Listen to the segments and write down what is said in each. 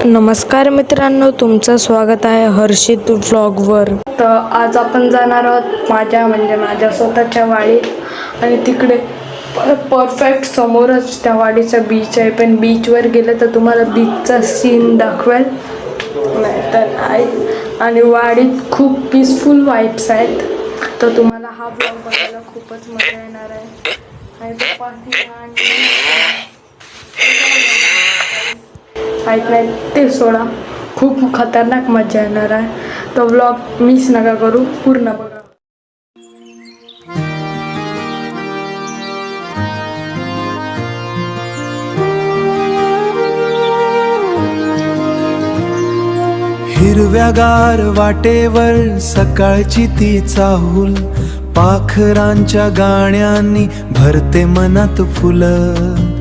नमस्कार मित्रांनो, तुमचं स्वागत आहे हर्षित व्लॉगवर. तर आज आपण जाणार आहोत माझ्या स्वतःच्या वाडीत आणि तिकडे परफेक्ट समोरच त्या वाडीचा बीच आहे. पण बीचवर गेलं तर तुम्हाला बीचचा सीन दाखवेल, नाही तर नाही. आणि वाडीत खूप पीसफुल वाईब्स आहेत. तर तुम्हाला हा व्लॉग बघायला खूपच मजा येणार आहे. आणि तो माहीत नाही ते सोडा, खूप खतरनाक मजा येणार आहे. तो व्लॉग मिस नका करू, पूर्ण बघा. हिरव्यागार वाटेवर सकाळची ती चाहूल, पाखरांच्या गाण्यांनी भरते मनात फुलं.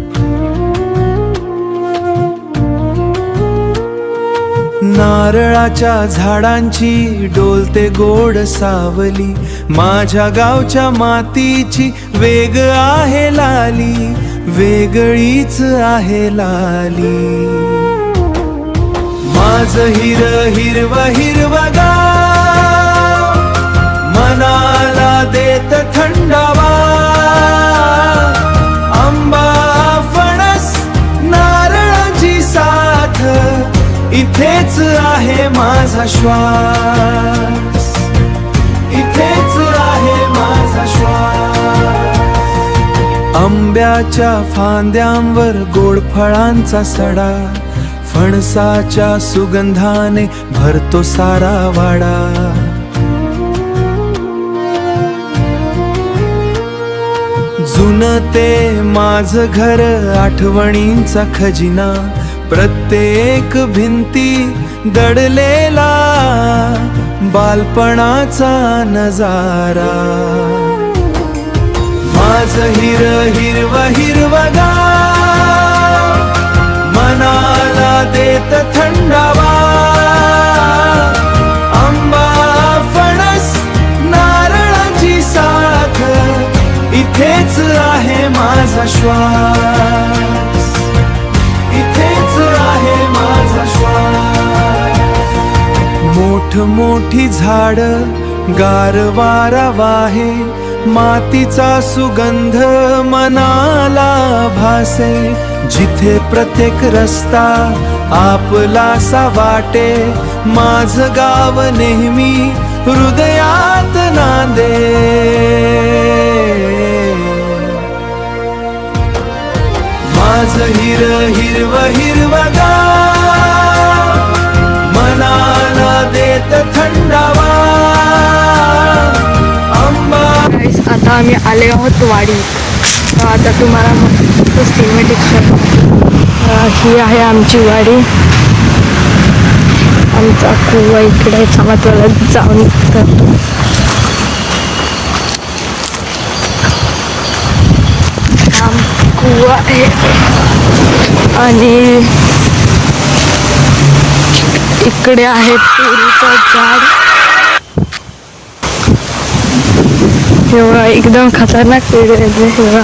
नारळाच्या झाडांची डोलते गोड सावली, माझ्या गावच्या मातीची वेग आहे लाली, वेगळीच आहे लाली. माझं हिरव गाव मनाला देत थंडावा, आंबा फणस नारळाची साथ, इथेच आहे माझा श्वास, इथेच आहे माझा श्वास. आंब्याच्या फांद्यांवर गोड फळांचा सडा, फणसाच्या सुगंधाने भरतो सारा वाडा. जुनं ते माझं घर आठवणींचा खजिना, प्रत्येक भिंती दडलेला बालपणाचा नजारा. माझं हिरव गाव मनाला देत थंडावा, आंबा फणस नारळाची साथ, इथेच आहे माझा श्वास, इथेच आहे माझा श्वास. मोठी झाड गार वारा वाहे, मातीचा सुगंध मनाला भासे, जिथे प्रत्येक रस्ता आपलासा वाटे, माझं गाव नेहमी हृदयात नांदे. माझं हिरव गाव मनाला देत थंडावा, आंबा. आता आम्ही आले आहोत वाडीत. तर आता तुम्हाला मस्त सिनेमॅटिक ही आहे आमची वाडी. आमचा कुवा इकडे चामातवाला जाऊन करतो. कुवा आहे आणि इकडे आहे पेरूचं झाड. एवढा एकदम खतरनाक पेरू आहे. एवढा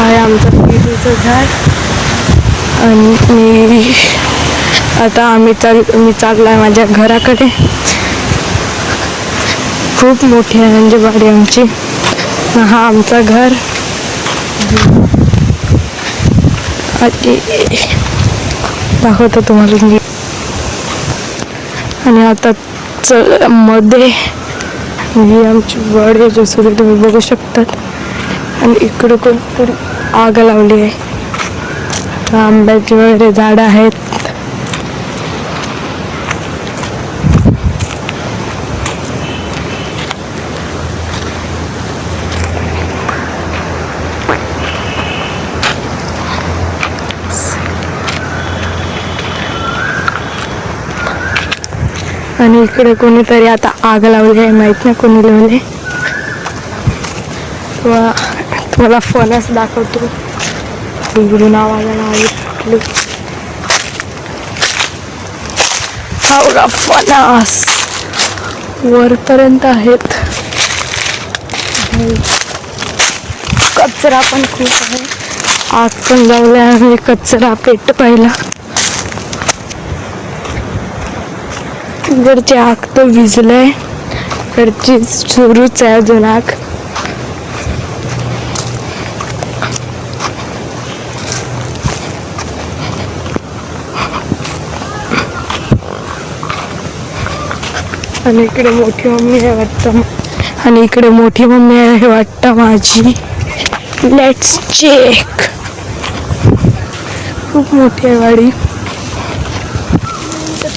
आहे आमचं पेरूचं झाड. आणि आता मी चाललाय माझ्या घराकडे. खूप मोठी आहे म्हणजे वाडी आमची. हा आमचं घर. दाखवतो तुम्हाला मी. आणि आता मध्ये ही आमची वाडी जसं तुम्ही बघू शकतात. आणि इकडे कोणतरी आग लावली आहे. आंब्याची वगैरे झाडं आहेत. आणि इकडे कोणीतरी आता आग लावली आहे. माहित नाही कोणी लावली. तुम्हाला फणस दाखवतो. इकडून आवाजाला आली हा फणस वरपर्यंत आहेत. कचरा पण खूप आहे. आग पण लावले आणि कचरा पेट पाहिला. इकडची आग तर विझलंय, इकडची सुरूच आहे अजून आग. आणि इकडे मोठी मम्मी आहे वाटतं, आणि इकडे मोठी मम्मी आहे वाटतं माझी. Let's check. खूप मोठी आहे वाडी.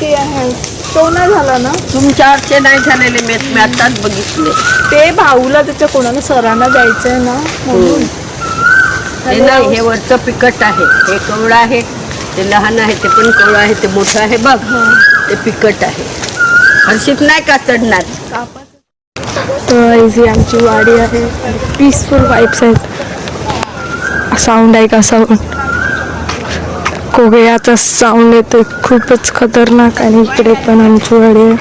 ते आहे तो नाही झाला ना तुमच्यावरचे नाही झालेले मी आताच बघितले. ते भाऊला त्याच्या कोणाला सरांना द्यायचंय ना म्हणून. हे नाही, हे वरचं पिकट आहे, हे कवळं आहे, ते लहान आहे ते पण कवळं आहे, ते मोठं आहे बघ, ते पिकट आहे. हर्षित नाही का चढणार. तर ही आमची वाडी आहे. पीसफुल वाईब्स आहेत. साऊंड आहे का, साऊंड कोगयाचा साऊंड येतो खूपच खतरनाक. आणि इकडे पण आमची वाडी आहे.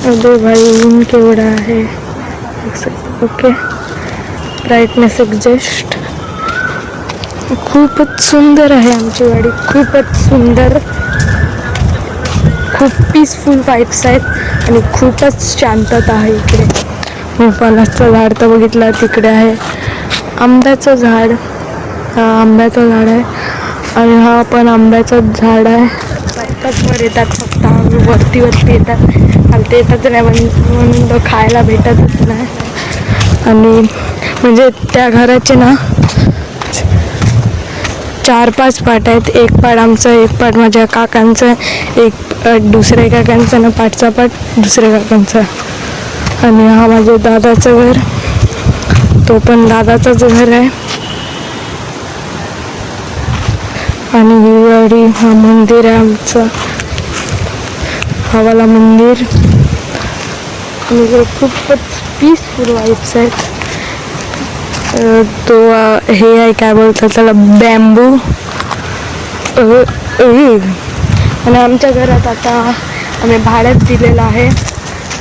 अरे भाई ऊन केवढा आहे. Okay, brightness adjust. खूपच सुंदर आहे आमची वाडी, खूपच सुंदर. खूप पीसफुल वाईब्स आहेत आणि खूपच शांतता आहे इकडे. फणसाचं झाड तर बघितलं, तिकडे आहे आंब्याचं झाड. हा आंब्याचं झाड आहे आणि हा पण आंब्याचं झाड आहे. वर येतात फक्त, वरती येतात, खालती येतच नाही म्हणून खायला भेटतच नाही. आणि म्हणजे त्या घराचे ना 4-5 पाट आहेत. एक पाट आमचं, एक पाट माझ्या काकांचं, एक दुसऱ्या काकांचं ना, पाठचा पाट दुसऱ्या काकांचा. आणि हा माझ्या दादाचं घर, तो पण दादाचंच घर आहे. आणि ही वाडी, हा मंदिर आहे आमचं, हवाला मंदिर. आणि खूपच पीसफुल वाईब्स आहेत. तो हे आहे, काय बोलतात त्याला, बॅम्बू. आणि आमच्या घरात आता आम्ही भाड्यात दिलेलं आहे.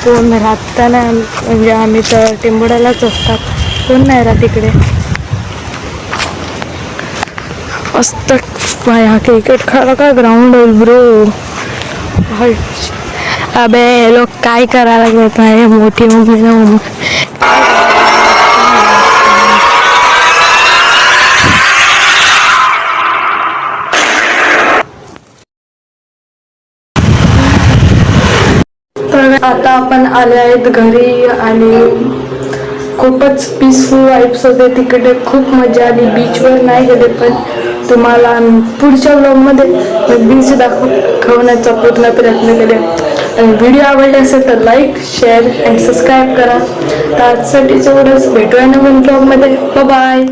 कोण राहता नाही, म्हणजे आम्ही तर टेंबोड्यालाच असतात, कोण नाही राहत इकडे. मस्त हा क्रिकेट खेळा का ग्राउंड आहे ब्रो. अबे लोक काय करायला लागत आहे. मोठी मम्मी ना मम्मी आता आपण आले आहेत घरी आणि खूपच पीसफुल वाईब्स होते तिकडे. खूप मजा आली. बीचवर नाही गेले पण तुम्हाला पुढच्या व्लॉगमध्ये बीच दाखवण्याचा पूर्ण प्रयत्न केले. आणि व्हिडिओ आवडले असेल तर लाईक, शेअर आणि सबस्क्राईब करा. तर आजसाठी एवढंच. भेटूया नवीन व्लॉगमध्ये. बाय.